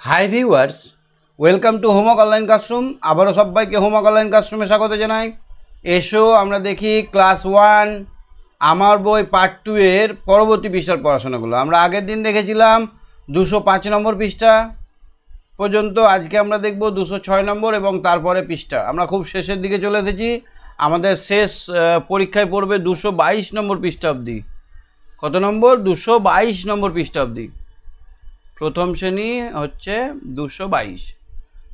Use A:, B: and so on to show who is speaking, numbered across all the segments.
A: Hi viewers, welcome to homework online classroom. আবারও সবাইকে homework online ক্লাসরুমে স্বাগত জানাই। এসো আমরা দেখি ক্লাস 1 আমার বই পার্ট 2 এর পরবর্তী পৃষ্ঠার পড়াশোনাগুলো। আমরা আগের দিন দেখেছিলাম 205 নম্বর পৃষ্ঠা পর্যন্ত। আজকে আমরা দেখব 206 নম্বর এবং তারপরে পৃষ্ঠা। আমরা খুব শেষের দিকে চলে এসেছি। আমাদের শেষ পরীক্ষায় পড়বে 222 নম্বর পৃষ্ঠা অবধি। কত নম্বর? 222 নম্বর পৃষ্ঠা অবধি। প্রথম শ্রেণী হচ্ছে 222।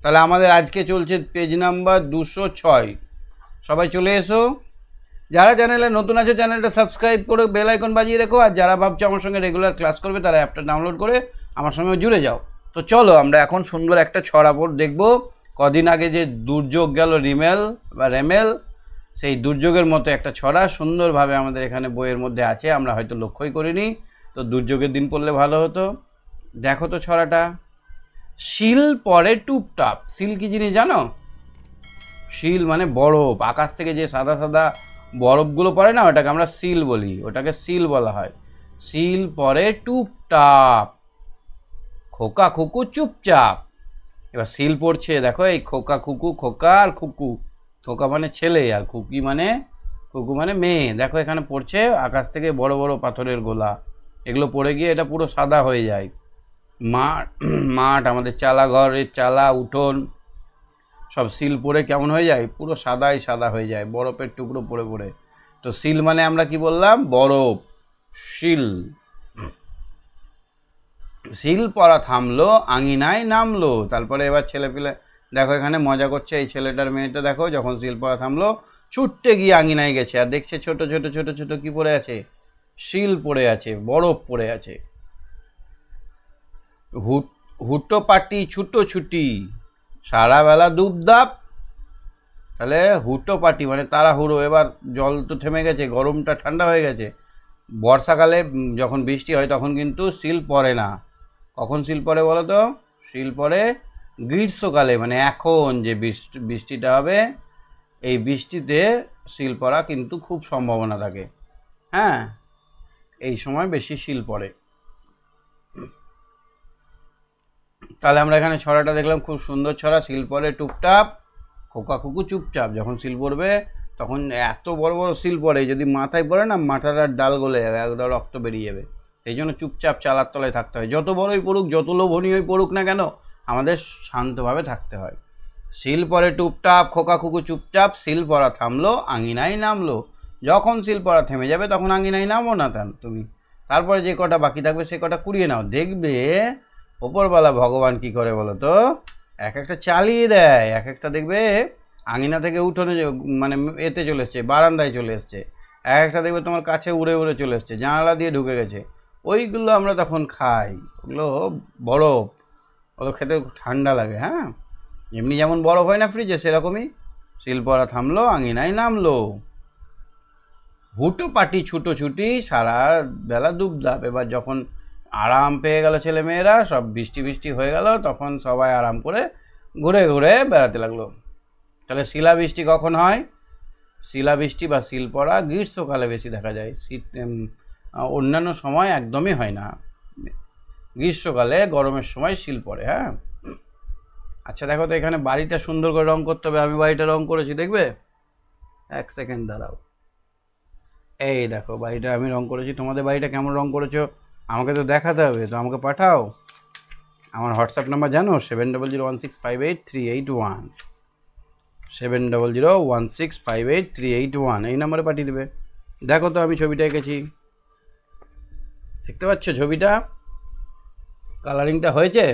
A: তাহলে আমাদের আজকে চলছে পেজ নাম্বার 206। সবাই চলে এসো। যারা চ্যানেলে নতুন আছে চ্যানেলটা সাবস্ক্রাইব করে বেল আইকন বাজিয়ে রেখো। আর যারা ভাবছো আমার সঙ্গে রেগুলার ক্লাস করবে তারা অ্যাপটা ডাউনলোড করে আমার সঙ্গে জুড়ে যাও। তো চলো আমরা এখন সুন্দর একটা ছড়া পড় দেখব। কদিন আগে যে দুর্যোগ গেল রিমেল বা রেমেল, সেই দুর্যোগের মতো একটা ছড়া সুন্দরভাবে আমাদের এখানে বইয়ের মধ্যে আছে, আমরা হয়তো লক্ষ্যই করিনি। তো দুর্যোগের দিন পড়লে ভালো হতো। দেখো তো ছড়াটা। শিল পরে টুপটাপ। শিল কি জিনিস জানো? শিল মানে বরফ। আকাশ থেকে যে সাদা সাদা বরফগুলো পড়ে না, ওটাকে আমরা শিল বলি, ওটাকে শিল বলা হয়। শিল পরে টুপটাপ, খোকা খুকু চুপচাপ। এবার শিল পড়ছে, দেখো এই খোকা খুকু, খোকা আর খুকু। খোকা মানে ছেলে আর খুকি মানে খুকু মানে মেয়ে। দেখো এখানে পড়ছে আকাশ থেকে বড় বড় পাথরের গোলা। এগুলো পড়ে গিয়ে এটা পুরো সাদা হয়ে যায়। মাঠ আমাদের চালা ঘরের চালা উঠোন সব শিল পড়ে কেমন হয়ে যায়? পুরো সাদাই সাদা হয়ে যায়, বরফের টুকরো পড়ে পড়ে। তো শিল মানে আমরা কি বললাম? বরফ। শিল। শিল পড়া থামলো, আঙিনায় নামলো। তারপরে এবার ছেলে পিলে দেখো এখানে মজা করছে। এই ছেলেটার মেয়েটা দেখো, যখন শিল পড়া থামলো ছুটতে গিয়ে আঙিনায় গেছে আর দেখছে ছোট ছোট ছোট ছোট কি পড়ে আছে? শিল পড়ে আছে, বরফ পড়ে আছে। হুটো পাটি ছুটোছুটি, সারা বেলা দুবদাপ। তাহলে হুটো পাটি মানে তাড়াহুড়ো। এবার জল তো থেমে গেছে, গরমটা ঠান্ডা হয়ে গেছে। বর্ষাকালে যখন বৃষ্টি হয় তখন কিন্তু শিল পড়ে না। কখন শিল পড়ে বলো তো? শিল পড়ে গ্রীষ্মকালে, মানে এখন যে বৃষ্টিটা হবে এই বৃষ্টিতে শিল পড়া কিন্তু খুব সম্ভাবনা থাকে। হ্যাঁ, এই সময় বেশি শিল পড়ে। তাহলে আমরা এখানে ছড়াটা দেখলাম, খুব সুন্দর ছড়া। শিল পড়ে টুপটাপ, খোকা খুকু চুপচাপ। যখন শিল পড়বে তখন এত বড় বড় শিল পড়ে, যদি মাথায় পড়ে না মাথাটার ডাল গলে যাবে, একদম রক্ত বেরিয়ে যাবে। সেই জন্য চুপচাপ চালার তলায় থাকতে হয়। যত বড়ই পড়ুক, যত লোভনীয়ই পড়ুক না কেন, আমাদের শান্তভাবে থাকতে হয়। শিল পড়ে টুপটাপ, খোকা খুকু চুপচাপ। শিল পড়া থামলো, আঙিনায় নামলো। যখন শিল পড়া থেমে যাবে তখন আঙিনায় নামো না তুমি। তারপরে যে কটা বাকি থাকবে সে কটা কুড়িয়ে নাও। দেখবে ওপরবেলা ভগবান কি করে বলো তো? এক একটা চালিয়ে দেয়। এক একটা দেখবে আঙিনা থেকে উঠোনে মানে এতে চলে এসছে, বারান্দায় চলে এসছে। এক একটা দেখবে তোমার কাছে উড়ে উড়ে চলে এসছে, জানালা দিয়ে ঢুকে গেছে। ওইগুলো আমরা তখন খাই। ওগুলো বরফ, ওগুলো খেতে ঠান্ডা লাগে। হ্যাঁ, এমনি যেমন বরফ হয় না ফ্রিজে, সেরকমই। শিল পড়া থামলো, আঙিনায় নামলো। হুটো পাটি ছুটোছুটি, সারা বেলা দুবদাপ। এবার যখন আরাম পেয়ে গেল ছেলে মেয়েরা, সব বৃষ্টি বৃষ্টি হয়ে গেল, তখন সবাই আরাম করে ঘুরে ঘুরে বেড়াতে লাগলো। তাহলে শিলাবৃষ্টি কখন হয়? শিলাবৃষ্টি বা শিল পড়া গ্রীষ্মকালে বেশি দেখা যায়। শীত অন্যান্য সময় একদমই হয় না। গ্রীষ্মকালে গরমের সময় শিল পড়ে। হ্যাঁ, আচ্ছা দেখো তো এখানে বাড়িটা সুন্দর করে রং করতে হবে। আমি বাড়িটা রং করেছি, দেখবে? এক সেকেন্ড দাঁড়াও। এই দেখো বাড়িটা আমি রং করেছি। তোমাদের বাড়িটা কেমন রং করেছো আমাকে তো দেখাতে হবে, তো আমাকে পাঠাও। আমার হোয়াটসঅ্যাপ নাম্বার জানো? 7001658381, 7001658381। এই নাম্বারে পাঠিয়ে দেবে। দেখো তো আমি ছবিটা এঁকেছি, দেখতে পাচ্ছ ছবিটা? কালারিংটা হয়েছে?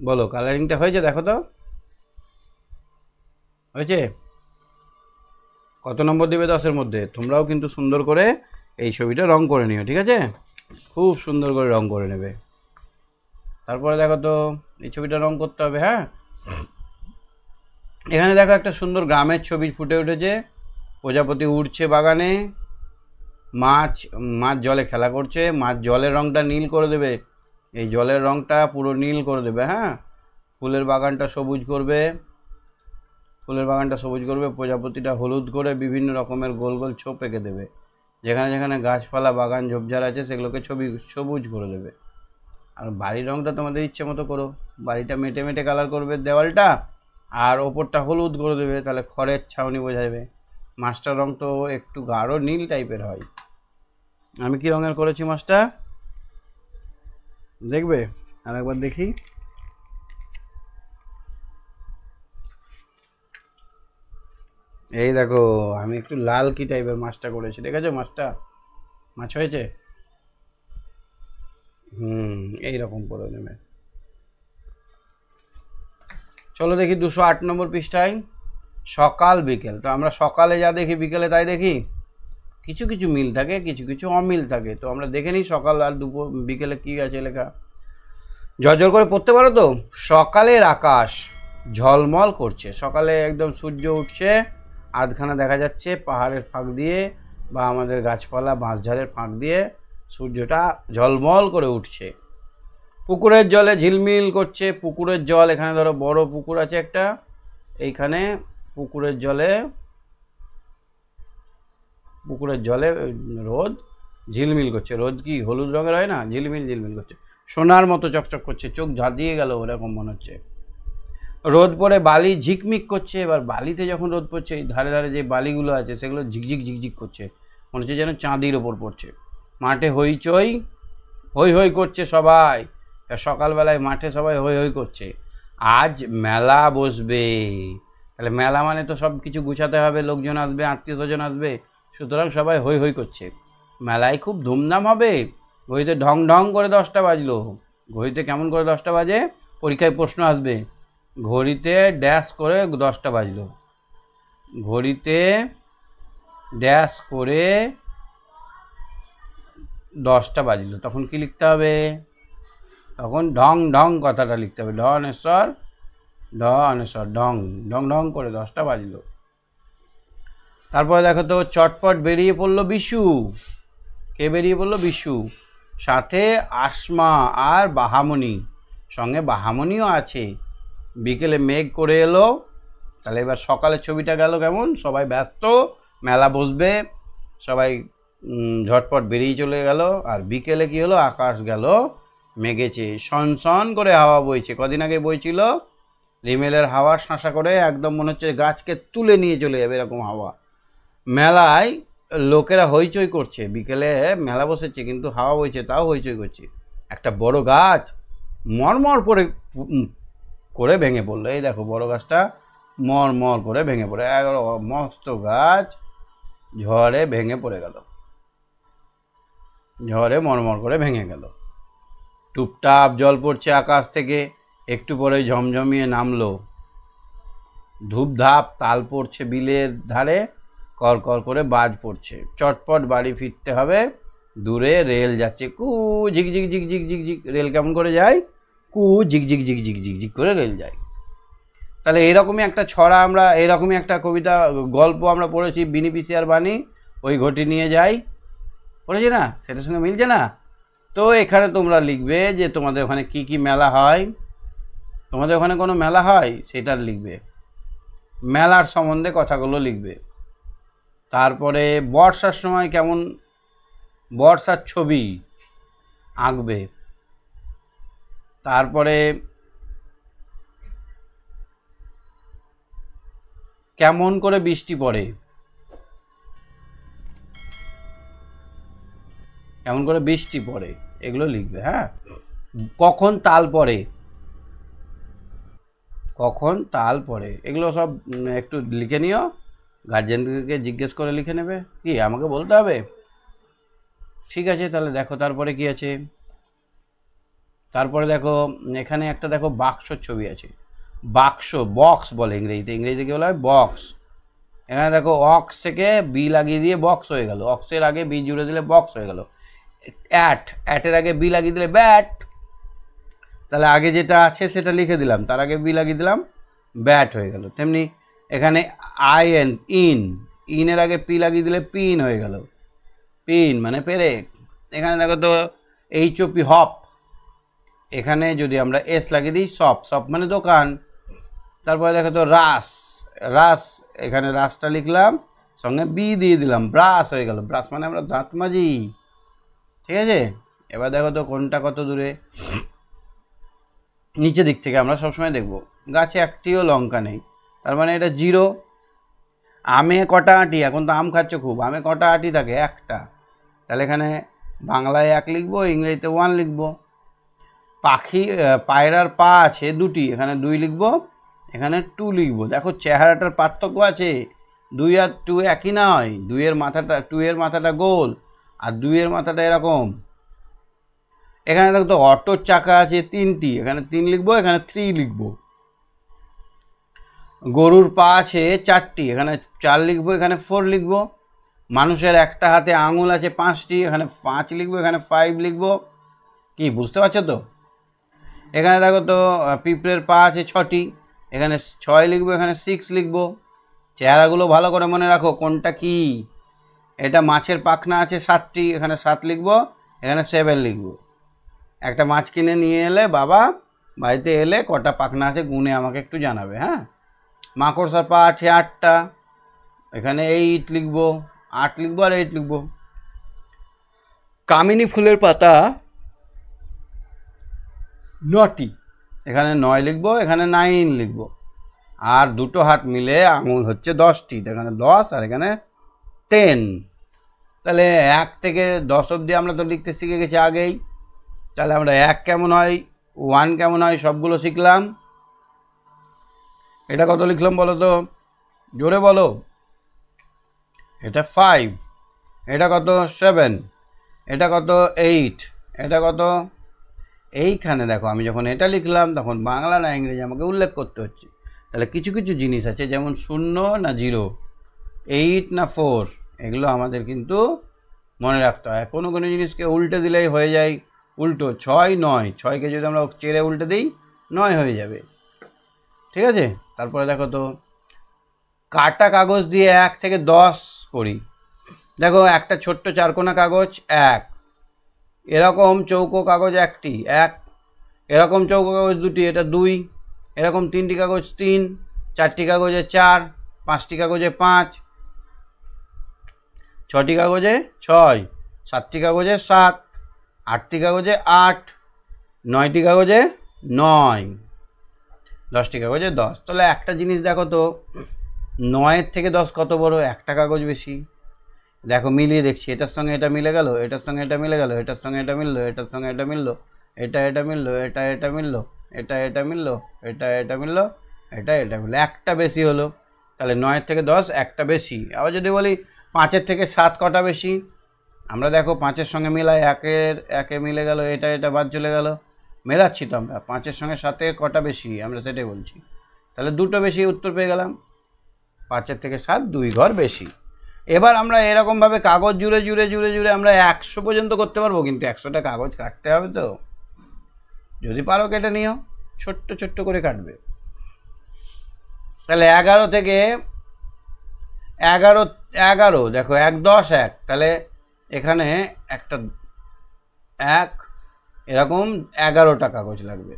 A: বলো, কালারিংটা হয়েছে? দেখো তো হয়েছে? কত নম্বর দেবে 10-এর মধ্যে? তোমরাও কিন্তু সুন্দর করে এই ছবিটা রং করে নিও, ঠিক আছে? খুব সুন্দর করে রং করে নেবে। তারপরে দেখো তো এই ছবিটা রং করতে হবে। হ্যাঁ, এখানে দেখো একটা সুন্দর গ্রামের ছবি ফুটে উঠেছে। প্রজাপতি উড়ছে বাগানে, মাছ জলে খেলা করছে। মাছ জলের রংটা নীল করে দেবে, এই জলের রংটা পুরো নীল করে দেবে। হ্যাঁ, ফুলের বাগানটা সবুজ করবে, প্রজাপতিটা হলুদ করে বিভিন্ন রকমের গোল গোল ছোপ এঁকে দেবে। যেখানে যেখানে গাছপালা বাগান ঝোপঝাড় আছে সেগুলোকে সবুজ করে দেবে। আর বাড়ির রঙটা তোমাদের ইচ্ছে মতো করো, বাড়িটা মেটে মেটে কালার করবে দেওয়ালটা, আর ওপরটা হলুদ করে দেবে, তাহলে খড়ের ছাউনি বোঝা যাবে। মাছটার রং তো একটু গাঢ় নীল টাইপের হয়। আমি কি রঙের করেছি মাছটা দেখবে, আর একবার দেখি। এই দেখো আমি একটু লাল কি টাইপের মাছটা করেছি, দেখেছো মাছটা, মাছ হয়েছে। এইরকম করে নেবে। চলো দেখি 208 নম্বর পৃষ্ঠায় সকাল বিকেল। তো আমরা সকালে যা দেখি বিকেলে তাই দেখি, কিছু কিছু মিল থাকে, কিছু কিছু অমিল থাকে। তো আমরা দেখে নিই সকাল আর দুপুর বিকেলে কী আছে লেখা। ঝরঝর করে পড়তে পারো তো। সকালের আকাশ ঝলমল করছে, সকালে একদম সূর্য উঠছে, আধখানা দেখা যাচ্ছে পাহাড়ের ফাঁক দিয়ে বা আমাদের গাছপালা বাঁশঝাড়ের ফাঁক দিয়ে সূর্যটা ঝলমল করে উঠছে। পুকুরের জলে ঝিলমিল করছে, পুকুরের জল, এখানে ধরো বড় পুকুর আছে একটা, এইখানে পুকুরের জলে রোদ ঝিলমিল করছে। রোদ কি হলুদ রঙের হয় না, ঝিলমিল ঝিলমিল করছে, সোনার মতো চকচক করছে, চোখ ঝাঁধিয়ে গেল ওরকম মনে হচ্ছে। রোদ পড়ে বালি ঝিকমিক করছে। এবার বালিতে যখন রোদ পড়ছে, এই ধারে ধারে যে বালিগুলো আছে সেগুলো ঝিকঝিক ঝিকঝিক করছে, মনে হচ্ছে যেন চাঁদির ওপর পড়ছে। মাঠে হইচই হই হই করছে সবাই, সকালবেলায় মাঠে সবাই হই হই করছে, আজ মেলা বসবে। তাহলে মেলা মানে তো সব কিছু গুছাতে হবে, লোকজন আসবে, আত্মীয় স্বজন আসবে, সুতরাং সবাই হই হই করছে। মেলায় খুব ধুমধাম হবে। ঘড়িতে ঢং ঢং করে 10টা বাজলো। ঘড়িতে কেমন করে 10টা বাজে, পরীক্ষায় প্রশ্ন আসবে, ঘড়িতে ড্যাশ করে 10টা বাজলো, ঘড়িতে ড্যাশ করে 10টা বাজলো, তখন কি লিখতে হবে, তখন ঢং ঢং কথাটা লিখতে হবে, ঢনেশ্বর ঢং ঢং ঢং করে 10টা বাজলো। তারপরে দেখো তো চটপট বেরিয়ে পড়লো বিশু। কে বেরিয়ে পড়লো, বিশু, সাথে আসমা আর বাহামণি, সঙ্গে বাহামণিও আছে। বিকেলে মেঘ করে এলো। তাহলে এবার সকালের ছবিটা গেল কেমন, সবাই ব্যস্ত, মেলা বসবে, সবাই ঝটপট বেরিয়ে চলে গেল। আর বিকেলে কি হলো, আকাশ গেল মেঘেছে, সনসন করে হাওয়া বইছে। কদিন আগে বইছিল রিমেলের হাওয়া, শাঁসা করে একদম মনে হচ্ছে গাছকে তুলে নিয়ে চলে যাবে এরকম হাওয়া। মেলায় লোকেরা হইচই করছে, বিকেলে মেলা বসেছে কিন্তু হাওয়া বইছে তাও হইচই করছে। একটা বড় গাছ মরমর করে ভেঙে পড়লো। এই দেখো বড় গাছটা মরমর করে ভেঙে পড়ে, মস্ত গাছ ঝড়ে ভেঙে পড়ে গেল, ঝড়ে মরমর করে ভেঙে গেল। টুপটাপ জল পড়ছে আকাশ থেকে, একটু পরে ঝমঝমিয়ে নামলো। ধূপধাপ তাল পড়ছে বিলের ধারে, কর কর করে বাজ পড়ছে। চটপট বাড়ি ফিরতে হবে। দূরে রেল যাচ্ছে, কু ঝিকঝিক ঝিকঝিক ঝিকঝিক। রেল কেমন করে যায়, কু ঝিকঝিক ঝিকঝিক ঝিকঝিক করে রেল যায়। তাহলে এরকমই একটা ছড়া, আমরা এরকমই একটা কবিতা গল্প আমরা পড়েছি, বিনি পিসি আর বাণী, ওই ঘটি নিয়ে যাই, পড়েছি না, সেটার সঙ্গে মিলছে না। তো এখানে তোমরা লিখবে যে তোমাদের ওখানে কি কি মেলা হয়, তোমাদের ওখানে কোনো মেলা হয় সেটা লিখবে, মেলার সম্বন্ধে কথাগুলো লিখবে। তারপরে বর্ষার সময় কেমন বর্ষার ছবি আঁকবে। তারপরে কেমন করে বৃষ্টি পড়ে, কেমন করে বৃষ্টি পড়ে, এগুলো লিখবে। হ্যাঁ, কখন তাল পড়ে, কখন তাল পড়ে, এগুলো সব একটু লিখে নিও, গার্জেনকে জিজ্ঞেস করে লিখে নেবে। কি আমাকে বলতে হবে, ঠিক আছে। তাহলে দেখো তারপরে কি আছে, তারপরে দেখো এখানে একটা দেখো বাক্সর ছবি আছে, বাক্স, বক্স বলে ইংরেজিতে, ইংরেজিতে কি বলা হয়, বক্স। এখানে দেখো অক্স থেকে বি লাগিয়ে দিয়ে বক্স হয়ে গেল, অক্সের আগে বি জুড়ে দিলে বক্স হয়ে গেল। অ্যাটের আগে বি লাগিয়ে দিলে ব্যাট, তাহলে আগে যেটা আছে সেটা লিখে দিলাম, তার আগে বি লাগিয়ে দিলাম, ব্যাট হয়ে গেল। তেমনি এখানে আইএন, ইনের আগে পি লাগিয়ে দিলে পিন হয়ে গেল, পিন মানে পেরেক। এখানে দেখো তো এইচওপি হপ, এখানে যদি আমরা এস লাগিয়ে দিই শপ, শপ মানে দোকান। তারপরে দেখো তো রাস, রাস, এখানে রাসটা লিখলাম, সঙ্গে বি দিয়ে দিলাম, ব্রাশ হয়ে গেল, ব্রাশ মানে আমরা দাঁত মাজি, ঠিক আছে, এবার দেখো তো কোনটা কত দূরে। নিচে দিক থেকে আমরা সবসময় দেখব গাছে একটিও লঙ্কা নেই, তার মানে এটা 0। আমে কটা আঁটি, এখন তো আম খাচ্ছ খুব, আমে কটা আঁটি থাকে? একটা। তাহলে এখানে বাংলায় 1 লিখবো, ইংরেজিতে 1 লিখবো। পায়রার পা আছে 2টি, এখানে 2 লিখবো, এখানে 2 লিখবো। দেখো চেহারাটার পার্থক্য আছে, 2 আর 2 একই নয়। 2 এর মাথাটা গোল আর 2 এর মাথাটা এরকম। এখানে দেখো তো অটোর চাকা আছে 3টি, এখানে 3 লিখবো, এখানে 3 লিখবো। গরুর পা আছে 4টি, এখানে 4 লিখবো, এখানে 4 লিখবো। মানুষের একটা হাতে আঙুল আছে 5টি, এখানে 5 লিখবো, এখানে 5 লিখবো। কি বুঝতে পারছো তো? এখানে দেখো তো পিঁপড়ের পা আছে 6টি, এখানে 6 লিখবো, এখানে 6 লিখবো। চেহারাগুলো ভালো করে মনে রাখো কোনটা কি। এটা মাছের পাখনা আছে 7টি, এখানে 7 লিখবো, এখানে 7 লিখবো। একটা মাছ কিনে নিয়ে এলে বাবা, বাড়িতে এলে কটা পাখনা আছে গুনে আমাকে একটু জানাবে, হ্যাঁ। মাকড়সার পা আছে 8টা, এখানে 8 লিখবো, 8 লিখবো আর 8 লিখবো। কামিনী ফুলের পাতা 9টি, এখানে 9 লিখবো, এখানে 9 লিখবো। আর দুটো হাত মিলে আঙুল হচ্ছে 10টি, এখানে 10 আর এখানে 10। তাহলে 1 থেকে 10 অবধি আমরা তো লিখতে শিখে গেছি আগেই। তাহলে আমরা 1 কেমন হয়, 1 কেমন হয় সবগুলো শিখলাম। এটা কত লিখলাম বলো তো, জোরে বলো। এটা 5, এটা কত 7, এটা কত 8, এটা কত। এইখানে দেখো আমি যখন এটা লিখলাম তখন বাংলা না ইংরেজি আমাকে উল্লেখ করতে হচ্ছে। তাহলে কিছু কিছু জিনিস আছে যেমন 0 না 0, 8 না 4, এগুলো আমাদের কিন্তু মনে রাখতে হয়। কোনো কোনো জিনিসকে উল্টে দিলেই হয়ে যায় উল্টো। 6 9, 6কে যদি আমরা চেড়ে উল্টে দিই 9 হয়ে যাবে, ঠিক আছে। তারপরে দেখো তো কাটা কাগজ দিয়ে 1 থেকে 10 করি। দেখো একটা ছোট্ট 4কোনা কাগজ 1, এরকম চৌকো কাগজ 1টি 1, এরকম চৌকো কাগজ 2টি, এটা 2, এরকম 3টি কাগজ 3, 4টি কাগজে 4, 5টি কাগজে 5, 6টি কাগজে 6, 7টি কাগজে 7, 8টি কাগজে 8, 9টি কাগজে 9, 10টি কাগজে 10। তাহলে একটা জিনিস দেখো তো, 9-এর থেকে 10 কত বড়? একটা কাগজ বেশি। দেখো মিলিয়ে দেখছি, এটার সঙ্গে এটা মিলে গেল, এটার সঙ্গে এটা মিলে গেল, এটার সঙ্গে এটা মিললো, এটার সঙ্গে এটা মিললো, এটা মিললো, এটা মিললো, এটা মিললো, এটা মিললো, এটা মিললো, একটা বেশি হলো। তাহলে 9-এর থেকে 10 একটা বেশি। আবার যদি বলি 5-এর থেকে 7 কটা বেশি, আমরা দেখো 5-এর সঙ্গে মিলাই, একে মিলে গেল, এটা বাদ চলে গেল, মেলাচ্ছি তো আমরা। 5-এর সঙ্গে 7-এর কটা বেশি আমরা সেটাই বলছি। তাহলে 2টো বেশি উত্তর পেয়ে গেলাম, 5-এর থেকে 7 2 ঘর বেশি। এবার আমরা এরকমভাবে কাগজ জুড়ে জুড়ে জুড়ে জুড়ে আমরা 100 পর্যন্ত করতে পারবো, কিন্তু 100টা কাগজ কাটতে হবে তো। যদি পারো কেটে নিও, ছোট্ট ছোট্ট করে কাটবে। তাহলে 11 থেকে 11 দেখো 1 10 1, তাহলে এখানে একটা 1, এরকম 11টা কাগজ লাগবে।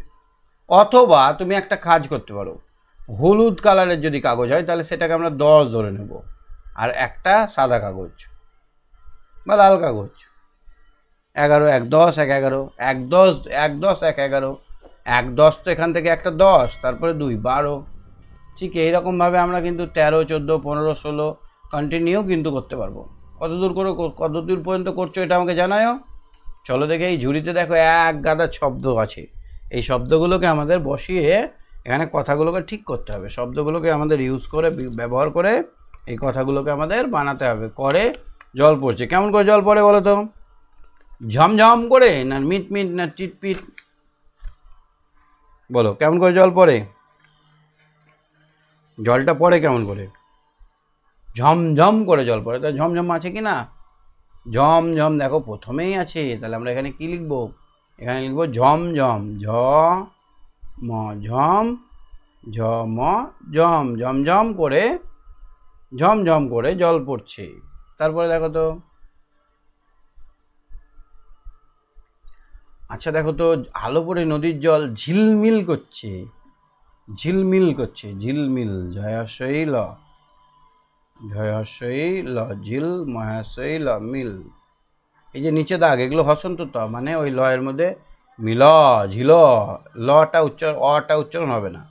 A: অথবা তুমি একটা কাজ করতে পারো, হলুদ কালারের যদি কাগজ হয় তাহলে সেটাকে আমরা 10 ধরে নেব, আর একটা সাদা কাগজ বা লাল কাগজ। 11 1 10 1 11, 1 10 1 10 1 11, 1 10 তো এখান থেকে একটা 10, তারপরে 2 12। ঠিক এইরকমভাবে আমরা কিন্তু 13 14 15 16 কন্টিনিউ কিন্তু করতে পারবো। কতদূর পর্যন্ত করছো এটা আমাকে জানাও। চলো দেখে, এই ঝুড়িতে দেখো এক গাদা শব্দ আছে, এই শব্দগুলোকে আমাদের বসিয়ে এখানে কথাগুলোকে ঠিক করতে হবে। শব্দগুলোকে আমাদের ইউজ করে, ব্যবহার করে এই কথাগুলোকে আমাদের বানাতে হবে। করে জল পড়ছে, কেমন করে জল পড়ে বলো তো? ঝমঝম করে না মিট মিট না টিটপিট? বলো কেমন করে জল পড়ে? জলটা পড়ে কেমন করে? ঝমঝম করে জল পড়ে। তা ঝমঝম আছে কি না? ঝমঝম দেখো প্রথমেই আছে, তাহলে আমরা এখানে কি লিখবো? এখানে লিখবো ঝমঝম, ঝ ম ঝম, ঝ ম ঝম, ঝমঝম করে ঝমঝম করে জল পড়ছে। তারপরে দেখো তো, আচ্ছা দেখো তো, আলো পড়ে নদীর জল ঝিলমিল করছে, ঝিলমিল করছে, ঝিলমিল, জয়াশয়ী ল, ঝয়াশয়ী ল, ঝিল মহাশয়ী ল, মিল। এই যে নিচে দাগ এগুলো হসন্ত ত, মানে ওই লয়ের মধ্যে মিল ঝিল, লটা অটা উচ্চারণ হবে না,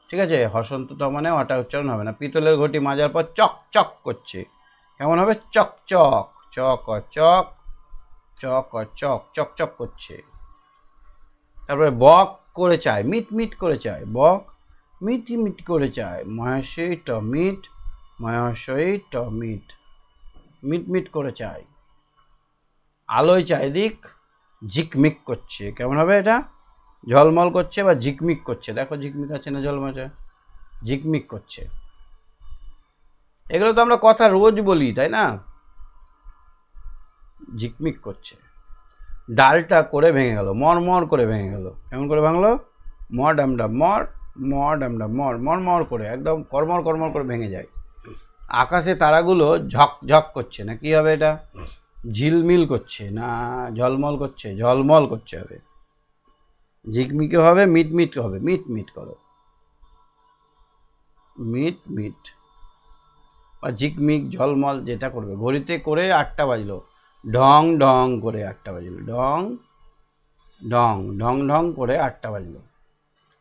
A: ঠিক আছে? হসন্ত ত মানে অটা উচ্চারণ হবে না। পিতলের ঘটি মাজার পর চক চক করছে, কেমন হবে? চক চক, চক চক, চক চক, চক চক করছে। তারপরে বক করে চায়, মিট মিট করে চায়, বক মিট মিট করে চায়, মহাশয় টমিট, মহাশয় টমিট, মিট মিট করে চায়। আলোয় চারিদিক ঝিকমিক করছে, কেমন হবে এটা? ঝলমল করছে বা ঝিকমিক করছে, দেখো ঝিকমিক আছে না ঝলমলে, ঝিকমিক করছে। এগুলো তো আমরা কথা রোজ বলি, তাই না? ঝিকমিক করছে। ডালটা করে ভেঙে গেল, মর করে ভেঙে গেল, কেমন করে ভাঙলো? মর ডামডাম মর, মর ডামডাম মর, মর মর করে একদম কর্মর কর্মর করে ভেঙে যায়। আকাশে তারাগুলো ঝক ঝক করছে, না কি হবে এটা? ঝিলমিল করছে না ঝলমল করছে? ঝলমল করছে হবে। ঝিকমিকে হবে, মিটমিট হবে, মিটমিট করো, মিট মিট বা ঝিকমিক ঝলমল যেটা করবে। ঘড়িতে করে 8টা বাজলো, ঢং ঢং করে 8টা বাজলো, ঢং ঢং ঢং ঢং করে 8টা বাজলো।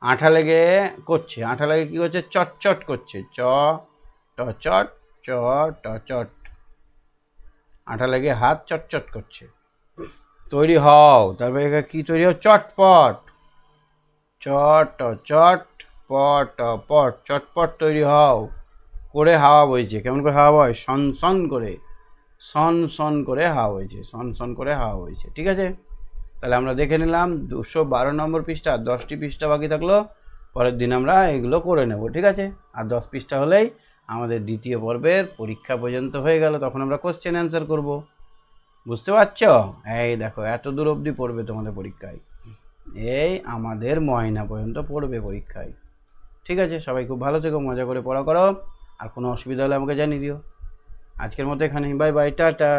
A: আঠা লেগে করছে, আঠা লেগে কী করছে? চটচট করছে, চ ট চট, চ ট চট, আঠা লেগে হাত চটচট করছে। তৈরি হও, তারপরে কি তৈরি হও? চটপট, চট চট, পট পট, চটপট তৈরি হও। করে হাওয়া বইছে, কেমন করে হাওয়া বয়? সন সন করে, সন সন করে হাওয়া বইছে, সন সন করে হাওয়া বইছে। ঠিক আছে, তাহলে আমরা দেখে নিলাম 212 নম্বর পৃষ্ঠা। 10টি পৃষ্ঠা বাকি থাকলো, পরের দিন আমরা এগুলো করে নেব, ঠিক আছে? আর 10 পৃষ্ঠা হলেই আমাদের দ্বিতীয় পর্বের পরীক্ষা পর্যন্ত হয়ে গেল, তখন আমরা কোশ্চেন অ্যান্সার করব। বুঝতে পারছো? এই দেখো এত দূর অবধি পড়বে তোমাদের পরীক্ষায়, এই আমাদের ময়না পর্যন্ত পড়বে পরীক্ষায়। ঠিক আছে, সবাই খুব ভালো থেকো, মজা করে পড়া করো, আর কোনো অসুবিধা হলে আমাকে জানিয়ে দিও। আজকের মতো এখানেই, বাই বাই, টাটা।